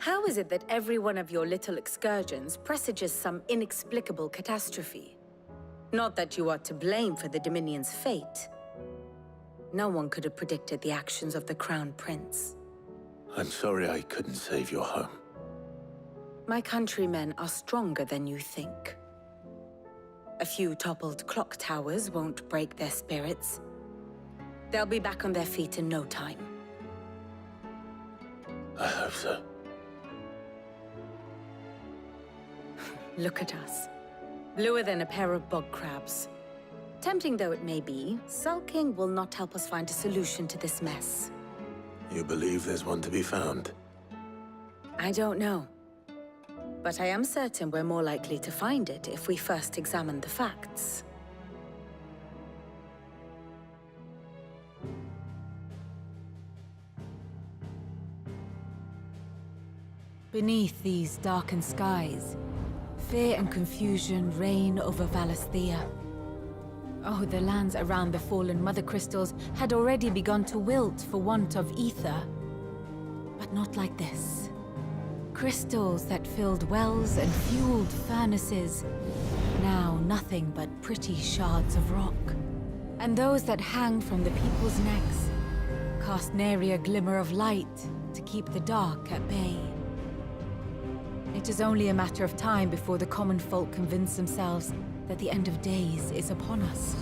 How is it that every one of your little excursions presages some inexplicable catastrophe? Not that you are to blame for the Dominion's fate. No one could have predicted the actions of the Crown Prince. I'm sorry I couldn't save your home. My countrymen are stronger than you think. A few toppled clock towers won't break their spirits. They'll be back on their feet in no time. I hope so. Look at us. Bluer than a pair of bog crabs. Tempting though it may be, sulking will not help us find a solution to this mess. You believe there's one to be found? I don't know. But I am certain we're more likely to find it if we first examine the facts. Beneath these darkened skies, fear and confusion reign over Valisthea. Oh, the lands around the fallen Mother Crystals had already begun to wilt for want of ether. But not like this. Crystals that filled wells and fueled furnaces, now nothing but pretty shards of rock. And those that hang from the people's necks cast nary a glimmer of light to keep the dark at bay. It is only a matter of time before the common folk convince themselves that the end of days is upon us.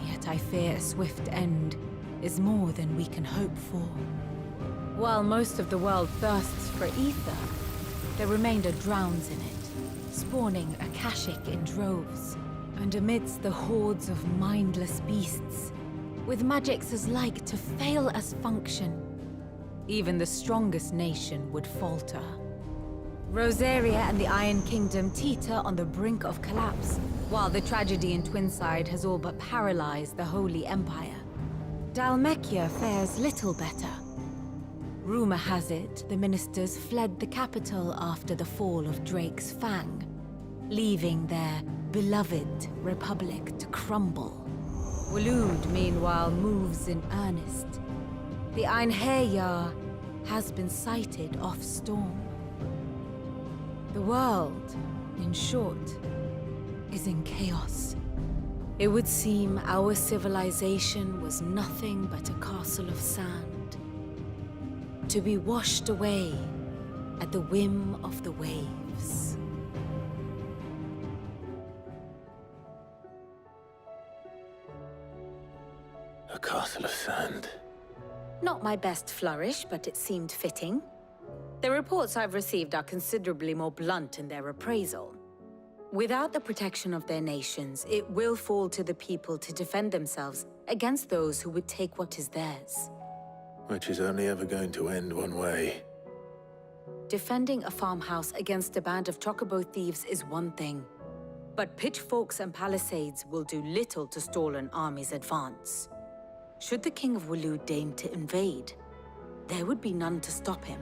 Yet I fear a swift end is more than we can hope for. While most of the world thirsts for ether, the remainder drowns in it, spawning Akashic in droves. And amidst the hordes of mindless beasts, with magics as like to fail as function, even the strongest nation would falter. Rosaria and the Iron Kingdom teeter on the brink of collapse, while the tragedy in Twinside has all but paralyzed the Holy Empire. Dhalmekia fares little better. Rumor has it the ministers fled the capital after the fall of Drake's Fang, leaving their beloved republic to crumble. Waloed, meanwhile, moves in earnest. The Einherjar has been sighted off-storm. The world, in short, is in chaos. It would seem our civilization was nothing but a castle of sand, to be washed away at the whim of the waves. A castle of sand. Not my best flourish, but it seemed fitting. The reports I've received are considerably more blunt in their appraisal. Without the protection of their nations, it will fall to the people to defend themselves against those who would take what is theirs. Which is only ever going to end one way. Defending a farmhouse against a band of chocobo thieves is one thing, but pitchforks and palisades will do little to stall an army's advance. Should the King of Waloed deign to invade, there would be none to stop him.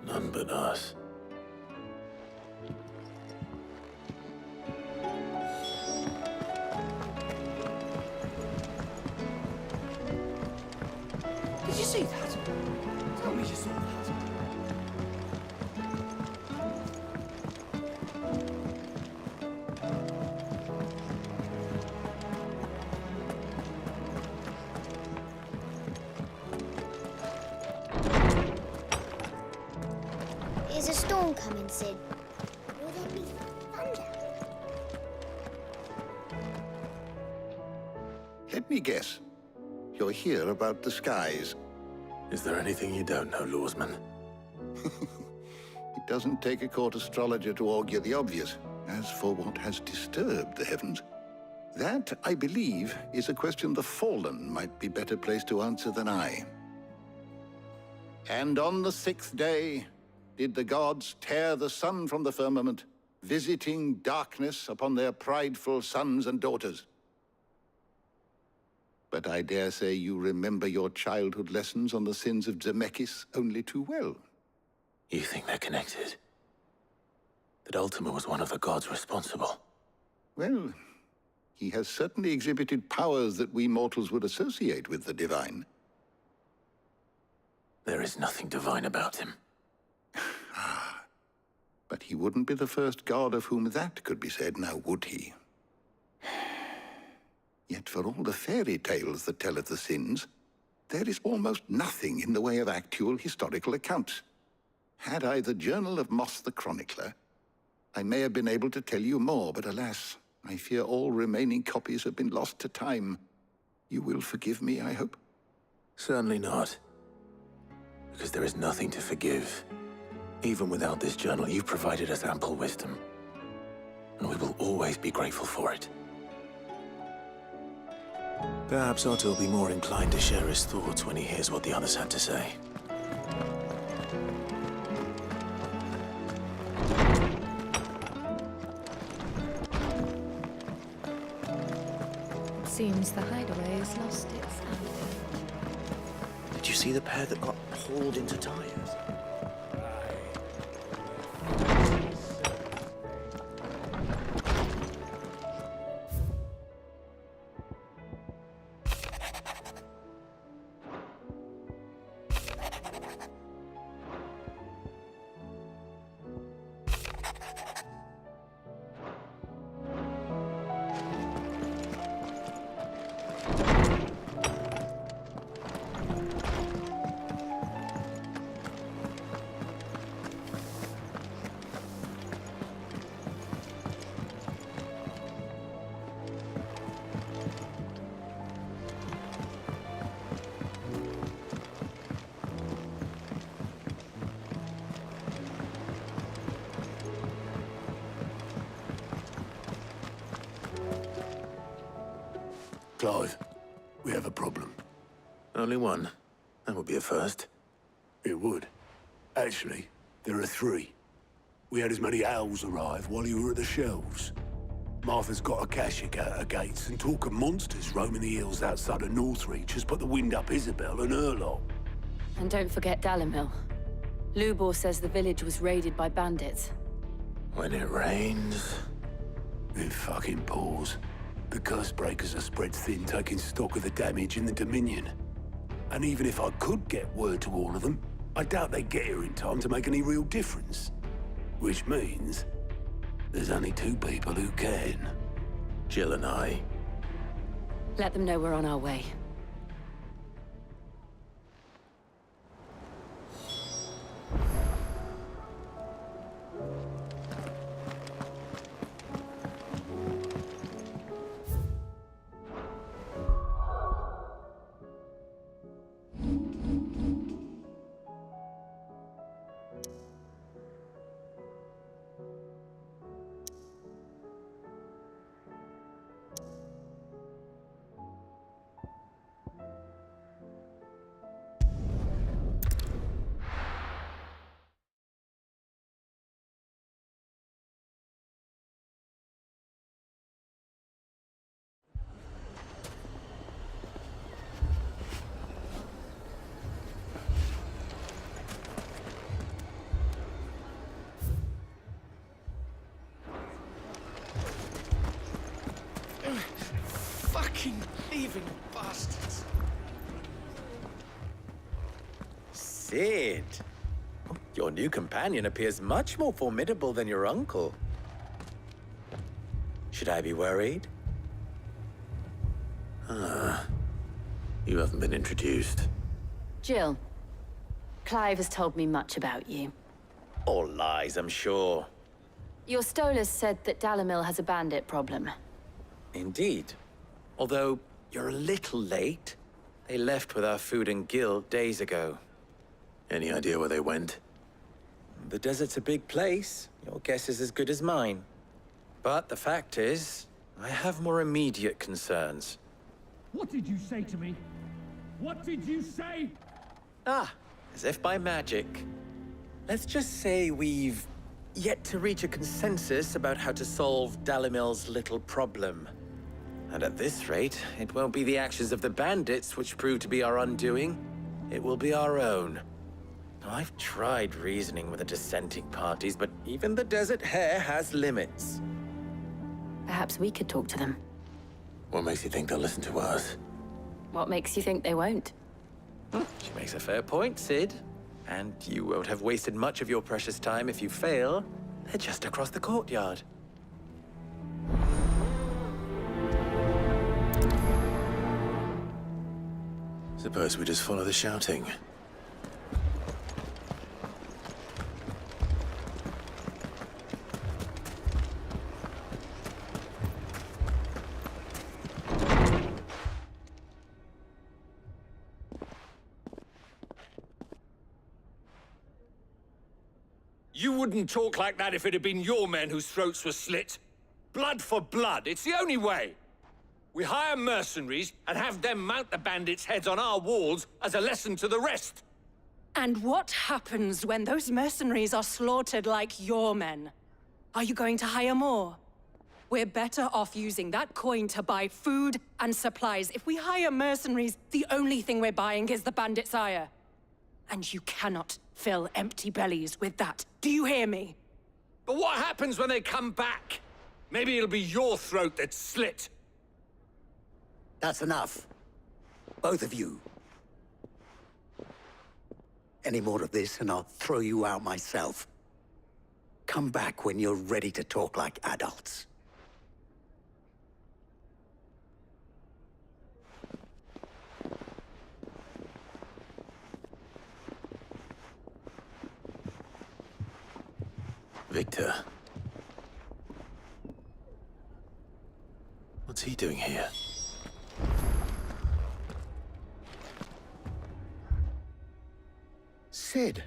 None but us. Did you see that? Tell me you saw that. Is a storm coming, Sid? Will there be thunder? Let me guess. You're here about the skies. Is there anything you don't know, Lawsman? It doesn't take a court astrologer to augur the obvious. As for what has disturbed the heavens, that, I believe, is a question the Fallen might be better placed to answer than I. And on the 6th day, did the gods tear the sun from the firmament, visiting darkness upon their prideful sons and daughters. But I dare say you remember your childhood lessons on the sins of Zemeckis only too well. You think they're connected? That Ultima was one of the gods responsible? Well, he has certainly exhibited powers that we mortals would associate with the divine. There is nothing divine about him. But he wouldn't be the first god of whom that could be said, now would he? Yet for all the fairy tales that tell of the sins, there is almost nothing in the way of actual historical accounts. Had I the Journal of Moss the Chronicler, I may have been able to tell you more, but alas, I fear all remaining copies have been lost to time. You will forgive me, I hope? Certainly not. Because there is nothing to forgive. Even without this journal, you've provided us ample wisdom. And we will always be grateful for it. Perhaps Otto will be more inclined to share his thoughts when he hears what the others had to say. Seems the hideaway has lost its outfit. Did you see the pair that got hauled into tires? Clive, we have a problem. Only one. That would be a first. It would. Actually, there are three. We had as many owls arrive while you were at the shelves. Martha's got a Kashik out her gates, and talk of monsters roaming the hills outside of Northreach has put the wind up Isabel and her lot. And don't forget Dalimil. Lubor says the village was raided by bandits. When it rains... It fucking pours. The curse breakers are spread thin, taking stock of the damage in the Dominion. And even if I could get word to all of them, I doubt they'd get here in time to make any real difference. Which means there's only two people who can. Jill and I. Let them know we're on our way. Fucking thieving bastards. Sid. Your new companion appears much more formidable than your uncle. Should I be worried? You haven't been introduced. Jill, Clive has told me much about you. All lies, I'm sure. Your Stolas said that Dalimil has a bandit problem. Indeed. Although, you're a little late. They left with our food and guild days ago. Any idea where they went? The desert's a big place. Your guess is as good as mine. But the fact is, I have more immediate concerns. What did you say to me? What did you say? As if by magic. Let's just say we've yet to reach a consensus about how to solve Dalimil's little problem. And at this rate, it won't be the actions of the bandits which prove to be our undoing. It will be our own. I've tried reasoning with the dissenting parties, but even the Desert Hare has limits. Perhaps we could talk to them. What makes you think they'll listen to us? What makes you think they won't? She makes a fair point, Sid. And you won't have wasted much of your precious time if you fail. They're just across the courtyard. Suppose we just follow the shouting. You wouldn't talk like that if it had been your men whose throats were slit. Blood for blood, it's the only way. We hire mercenaries and have them mount the bandits' heads on our walls as a lesson to the rest. And what happens when those mercenaries are slaughtered like your men? Are you going to hire more? We're better off using that coin to buy food and supplies. If we hire mercenaries, the only thing we're buying is the bandits' ire. And you cannot fill empty bellies with that. Do you hear me? But what happens when they come back? Maybe it'll be your throat that's slit. That's enough. Both of you. Any more of this and I'll throw you out myself. Come back when you're ready to talk like adults. Victor. What's he doing here? Sid.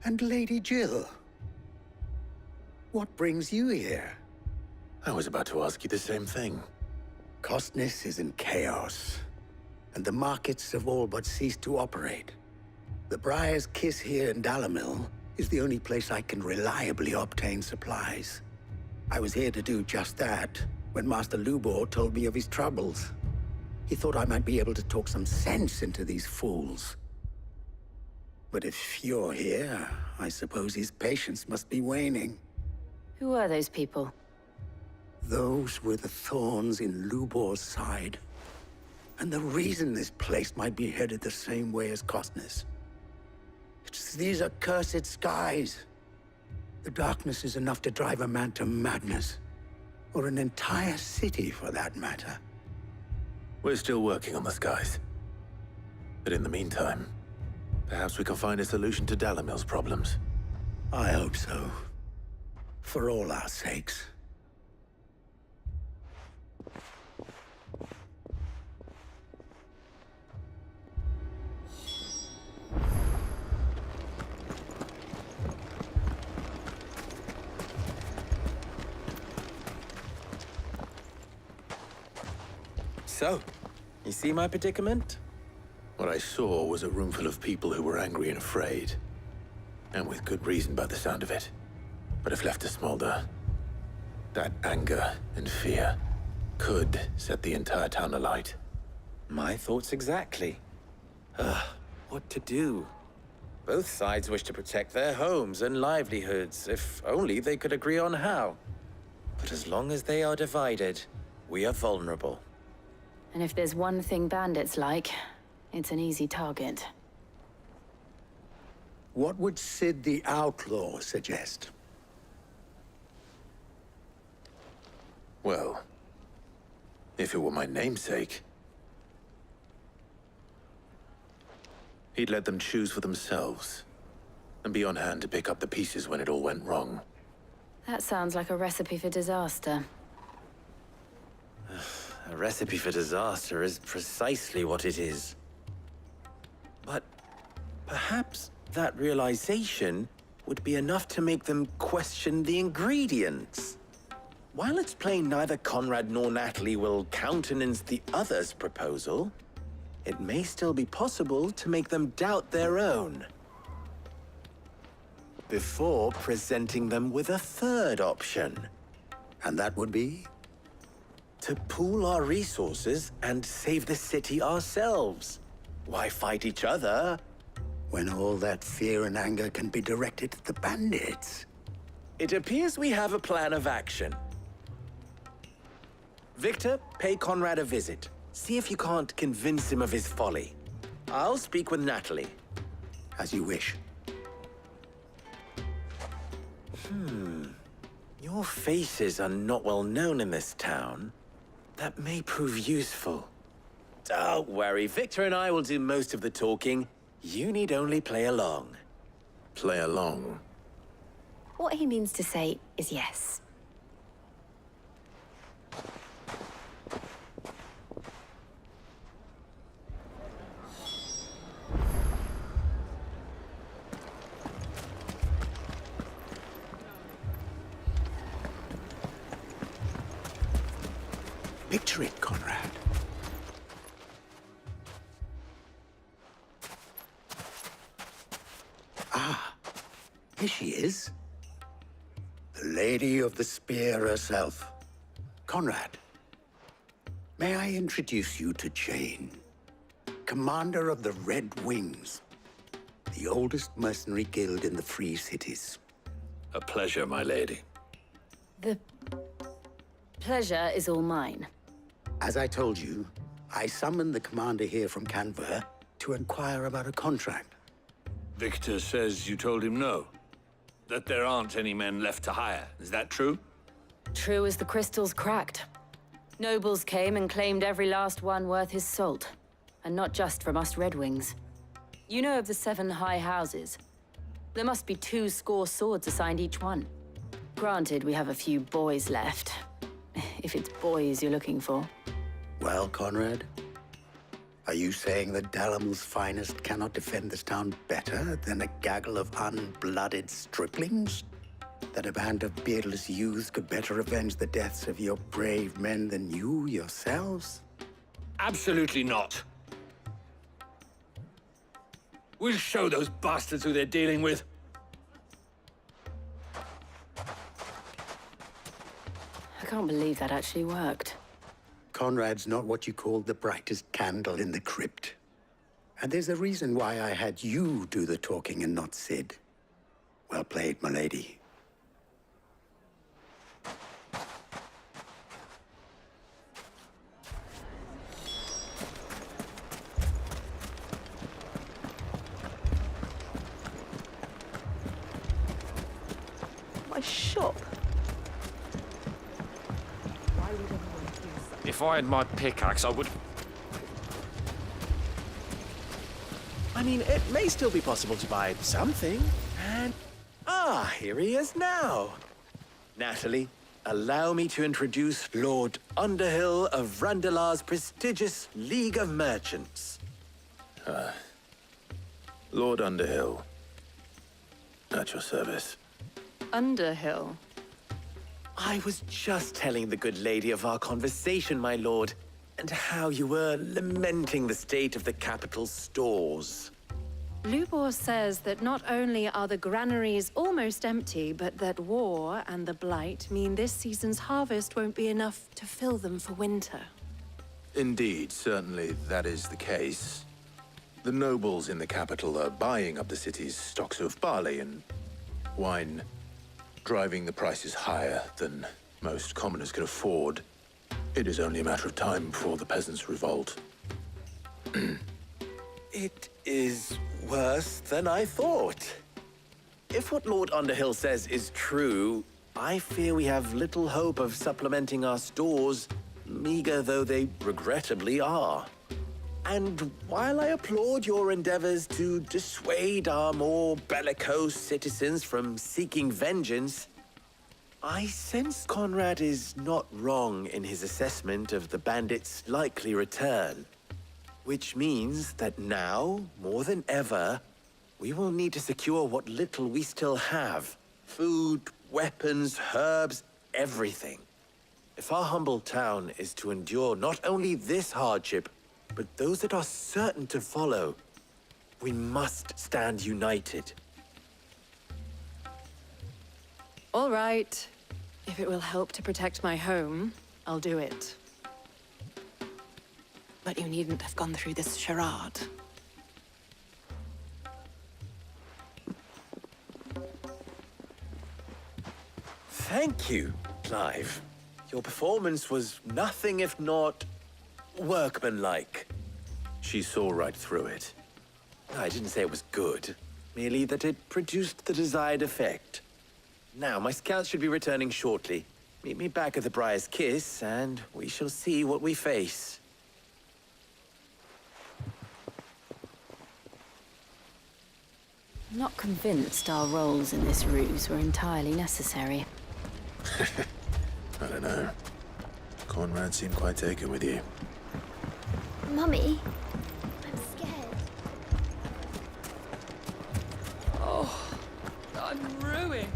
And Lady Jill. What brings you here? I was about to ask you the same thing. Costness is in chaos, and the markets have all but ceased to operate. The Briar's Kiss here in Dalimil is the only place I can reliably obtain supplies. I was here to do just that when Master Lubor told me of his troubles. He thought I might be able to talk some sense into these fools. But if you're here, I suppose his patience must be waning. Who are those people? Those were the thorns in Lubor's side. And the reason this place might be headed the same way as Costness. It's these accursed skies. The darkness is enough to drive a man to madness. Or an entire city, for that matter. We're still working on the skies. But in the meantime, perhaps we can find a solution to Dalimil's problems. I hope so. For all our sakes. So, you see my predicament? What I saw was a room full of people who were angry and afraid. And with good reason by the sound of it. But if left to smolder, that anger and fear could set the entire town alight. My thoughts exactly. What to do? Both sides wish to protect their homes and livelihoods, if only they could agree on how. But as long as they are divided, we are vulnerable. And if there's one thing bandits like, it's an easy target. What would Sid the Outlaw suggest? Well, if it were my namesake, he'd let them choose for themselves, and be on hand to pick up the pieces when it all went wrong. That sounds like a recipe for disaster. A recipe for disaster is precisely what it is. But perhaps that realization would be enough to make them question the ingredients. While it's plain neither Conrad nor Natalie will countenance the other's proposal, it may still be possible to make them doubt their own. Before presenting them with a third option. And that would be? To pool our resources and save the city ourselves. Why fight each other? When all that fear and anger can be directed at the bandits. It appears we have a plan of action. Victor, pay Conrad a visit. See if you can't convince him of his folly. I'll speak with Natalie. As you wish. Your faces are not well known in this town. That may prove useful. Don't worry, Victor and I will do most of the talking. You need only play along. Play along. What he means to say is yes. Picture it, Conrad. Here she is. The Lady of the Spear herself. Conrad, may I introduce you to Jane, commander of the Red Wings, the oldest mercenary guild in the Free Cities. A pleasure, my lady. The pleasure is all mine. As I told you, I summoned the commander here from Canver to inquire about a contract. Victor says you told him no. That there aren't any men left to hire. Is that true? True as the crystals cracked. Nobles came and claimed every last one worth his salt. And not just from us Red Wings. You know of the 7 high houses. There must be 200 swords assigned each one. Granted, we have a few boys left. If it's boys you're looking for. Well, Conrad, are you saying that Dalamil's finest cannot defend this town better than a gaggle of unblooded striplings? That a band of beardless youths could better avenge the deaths of your brave men than you yourselves? Absolutely not. We'll show those bastards who they're dealing with. I can't believe that actually worked. Conrad's not what you call the brightest candle in the crypt. And there's a reason why I had you do the talking and not Sid. Well played, my lady. My shop. If I had my pickaxe, I would... I mean, it may still be possible to buy something. And... here he is now. Natalie, allow me to introduce Lord Underhill of Randalar's prestigious League of Merchants. Lord Underhill. At your service. Underhill. I was just telling the good lady of our conversation, my lord, and how you were lamenting the state of the capital's stores. Lubor says that not only are the granaries almost empty, but that war and the Blight mean this season's harvest won't be enough to fill them for winter. Indeed, certainly that is the case. The nobles in the capital are buying up the city's stocks of barley and wine, driving the prices higher than most commoners can afford. It is only a matter of time before the peasants revolt. It is worse than I thought. If what Lord Underhill says is true, I fear we have little hope of supplementing our stores, meager though they regrettably are. And while I applaud your endeavors to dissuade our more bellicose citizens from seeking vengeance, I sense Conrad is not wrong in his assessment of the bandits' likely return. Which means that now, more than ever, we will need to secure what little we still have. Food, weapons, herbs, everything. If our humble town is to endure not only this hardship, but those that are certain to follow, we must stand united. All right. If it will help to protect my home, I'll do it. But you needn't have gone through this charade. Thank you, Clive. Your performance was nothing if not workmanlike. She saw right through it. I didn't say it was good, merely that it produced the desired effect. Now, my scouts should be returning shortly. Meet me back at the Briar's Kiss, and we shall see what we face. I'm not convinced our roles in this ruse were entirely necessary. I don't know. Conrad seemed quite taken with you. Mummy, I'm scared. Oh, I'm ruined.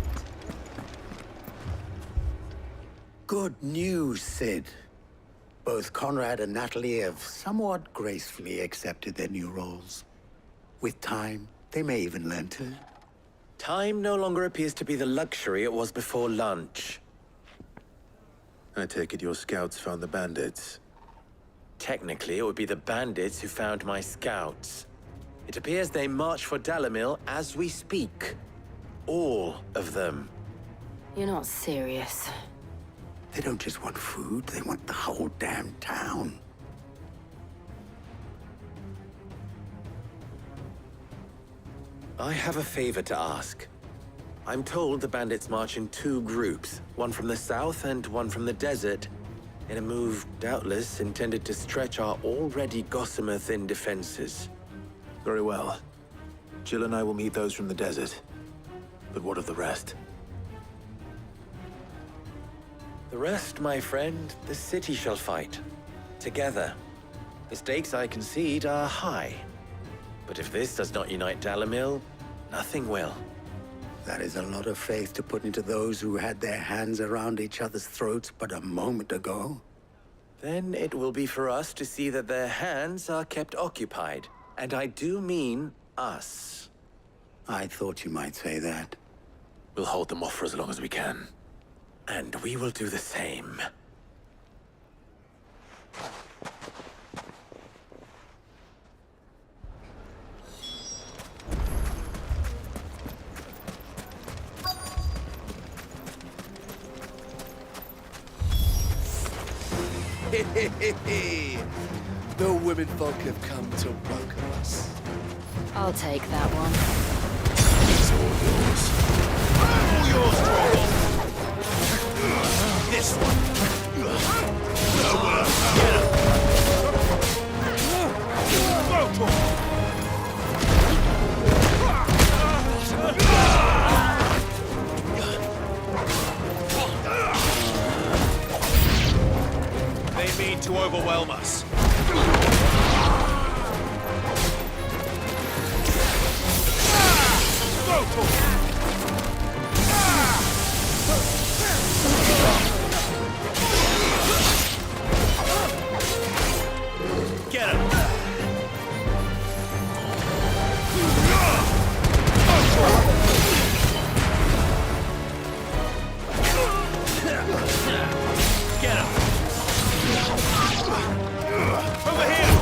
Good news, Sid. Both Conrad and Natalie have somewhat gracefully accepted their new roles. With time, they may even learn to. Time no longer appears to be the luxury it was before lunch. I take it your scouts found the bandits. Technically, it would be the bandits who found my scouts. It appears they march for Dalimil as we speak. All of them. You're not serious. They don't just want food, they want the whole damn town. I have a favor to ask. I'm told the bandits march in two groups, one from the south and one from the desert, in a move doubtless intended to stretch our already gossamer-thin defenses. Very well. Jill and I will meet those from the desert. But what of the rest? The rest, my friend, the city shall fight. Together. The stakes, I concede, are high. But if this does not unite Dalimil, nothing will. That is a lot of faith to put into those who had their hands around each other's throats but a moment ago. Then it will be for us to see that their hands are kept occupied. And I do mean us. I thought you might say that. We'll hold them off for as long as we can. And we will do the same. The women folk have come to welcome us. I'll take that one. It's all yours. All yours, Drogon. This one. Get up. They mean to overwhelm us. Get him! Get him! Over here!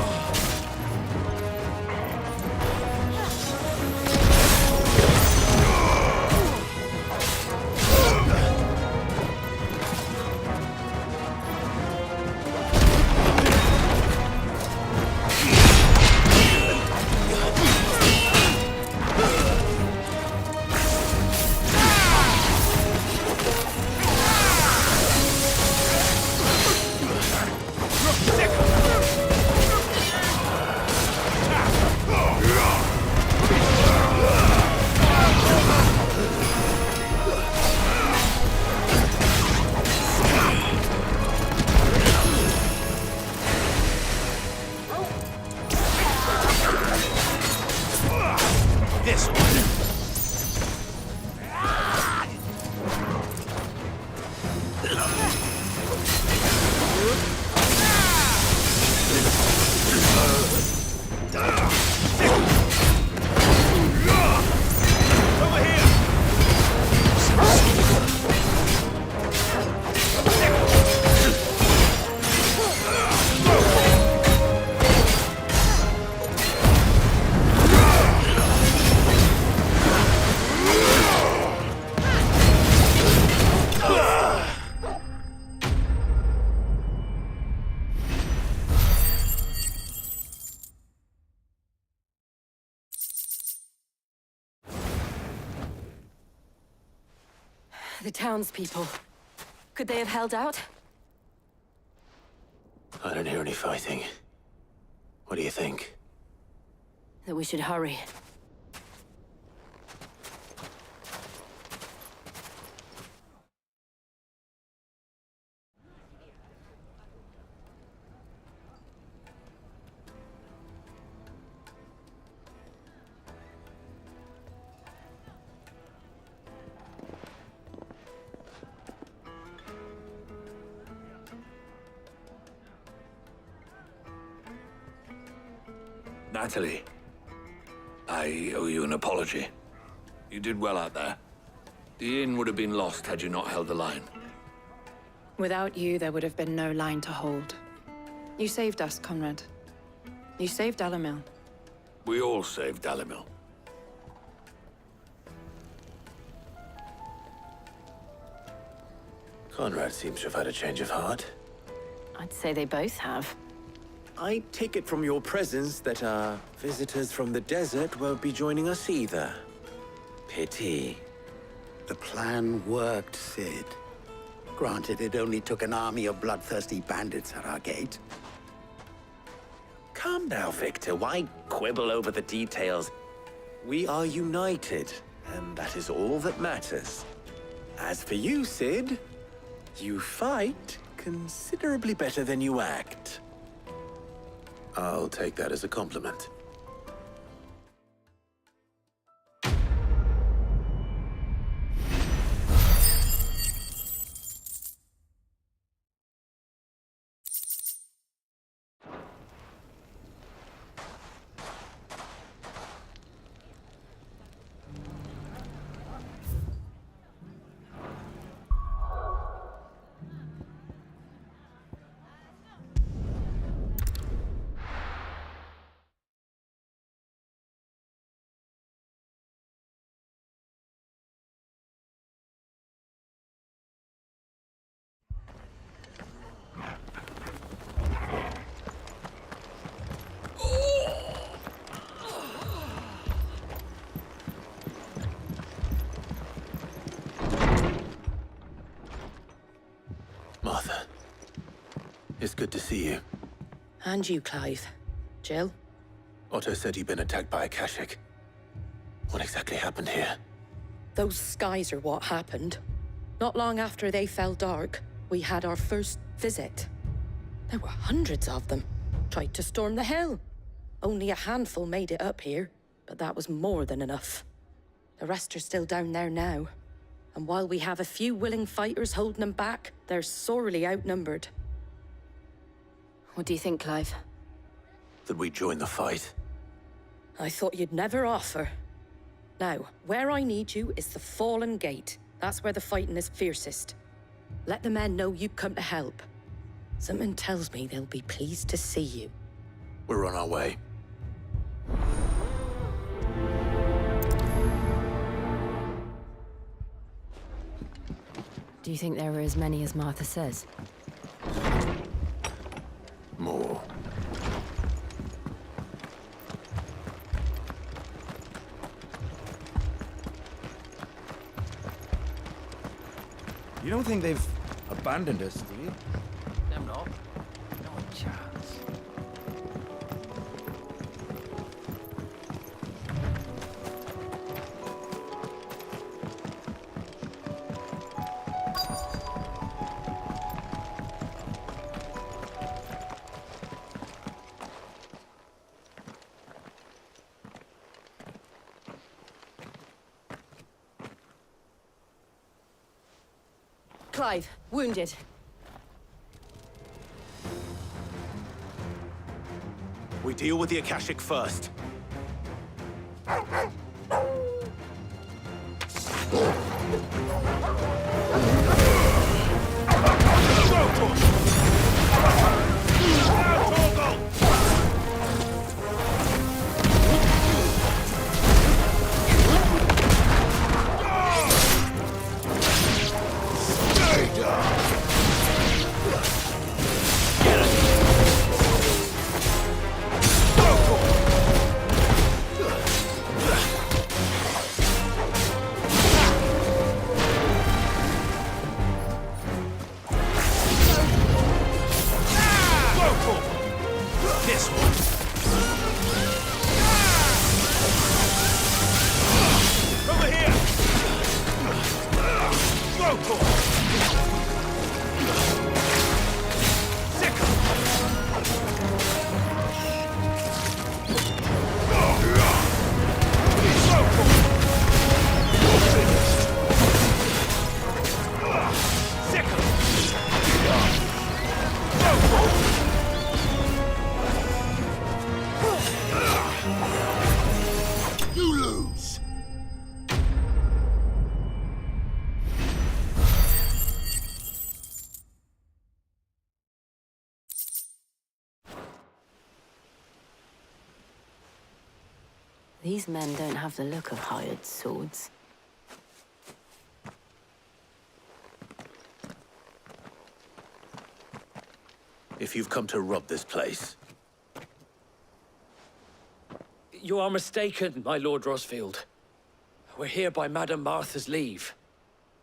The townspeople. Could they have held out? I don't hear any fighting. What do you think? That we should hurry. Natalie, I owe you an apology. You did well out there. The inn would have been lost had you not held the line. Without you, there would have been no line to hold. You saved us, Conrad. You saved Dalimil. We all saved Dalimil. Conrad seems to have had a change of heart. I'd say they both have. I take it from your presence that our visitors from the desert won't be joining us either. Pity. The plan worked, Sid. Granted, it only took an army of bloodthirsty bandits at our gate. Calm now, Victor. Why quibble over the details? We are united, and that is all that matters. As for you, Sid, you fight considerably better than you act. I'll take that as a compliment. Martha, it's good to see you. And you, Clive. Jill? Otto said you'd been attacked by a Kashik. What exactly happened here? Those skies are what happened. Not long after they fell dark, we had our first visit. There were hundreds of them. Tried to storm the hill. Only a handful made it up here, but that was more than enough. The rest are still down there now. And while we have a few willing fighters holding them back, they're sorely outnumbered. What do you think, Clive? That we join the fight? I thought you'd never offer. Now, where I need you is the Fallen Gate. That's where the fighting is fiercest. Let the men know you come to help. Something tells me they'll be pleased to see you. We're on our way. Do you think there were as many as Martha says? More. You don't think they've abandoned us, do you? Them not. No chance. Clive, wounded. We deal with the Akashic first. These men don't have the look of hired swords. If you've come to rob this place, You are mistaken, my Lord Rosfield. We're here by Madame Martha's leave.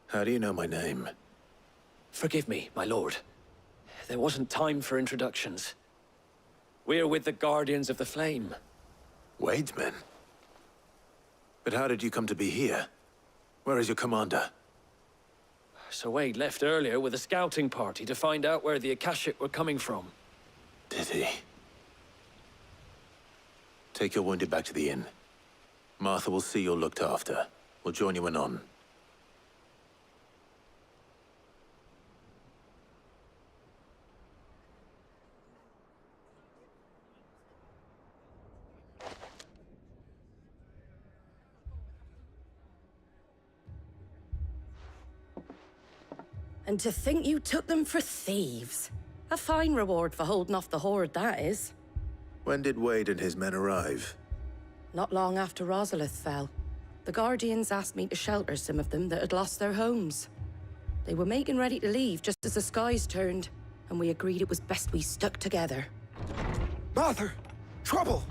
how do you know my name? Forgive me, my lord. There wasn't time for introductions. We're with the Guardians of the Flame. Wade's men? But how did you come to be here? Where is your commander? Sir Wade left earlier with a scouting party to find out where the Akashic were coming from. Did he? Take your wounded back to the inn. Martha will see you're looked after. We'll join you anon. And to think you took them for thieves. A fine reward for holding off the horde, that is. When did Wade and his men arrive? Not long after Rosalith fell. The Guardians asked me to shelter some of them that had lost their homes. They were making ready to leave just as the skies turned, and we agreed it was best we stuck together. Martha! Trouble!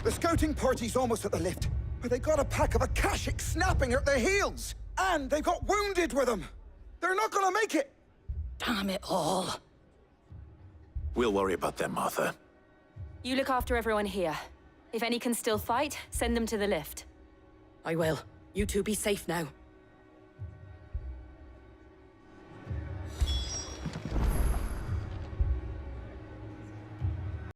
The scouting party's almost at the lift, but they got a pack of Akashic snapping at their heels! And they got wounded with them! They're not gonna make it! Damn it all. We'll worry about them, Martha. You look after everyone here. If any can still fight, send them to the lift. I will. You two be safe now.